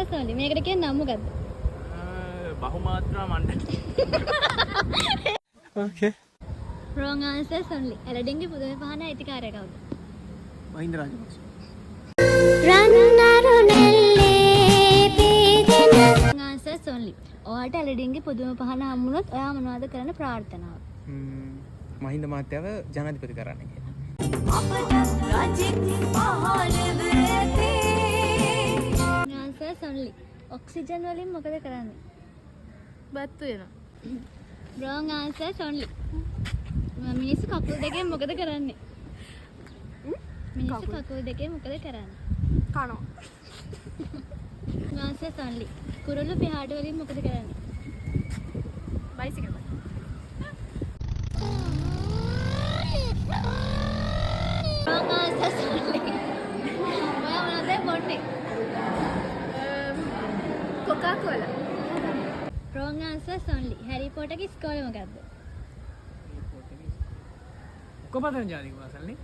answers only. මේකට කියන්නේ නම මොකද්ද? බහුමාත්‍රා මණ්ඩලය. Okay. Wrong answers only. ඇලඩින්ගේ පුදුම පහන අයිතිකාරය කවුද? Mahinda Rajapaksa. Wrong answers only. ඔයාට ඇලඩින්ගේ පුදුම පහන හම්බුනොත් ඔයා මොනවද කරන්න ප්‍රාර්ථනාව? මහින්ද මාත්‍යාව ජනාධිපති කරන්න කියලා. answers only. ඔක්සිජන් වලින් මොකද කරන්නේ? බත් වෙනවා. wrong answers only. මිනිස්සු කකුල් දෙකෙන් මොකද කරන්නේ? මිනිස්සු කකුල් දෙකෙන් මොකද කරන්නේ? කනවා. answers only. කුරුල්ල පිහාට වලින් මොකද කරන්නේ? බයිසිකල්. wrong answers only. ඔයා මොනවද බොන්නේ? කොකා කෝලා. wrong answers only. හැරි පොටර්ගේ ඉස්කෝලේ මොකද්ද? කොපතන් ජාතික පාසල්නේ.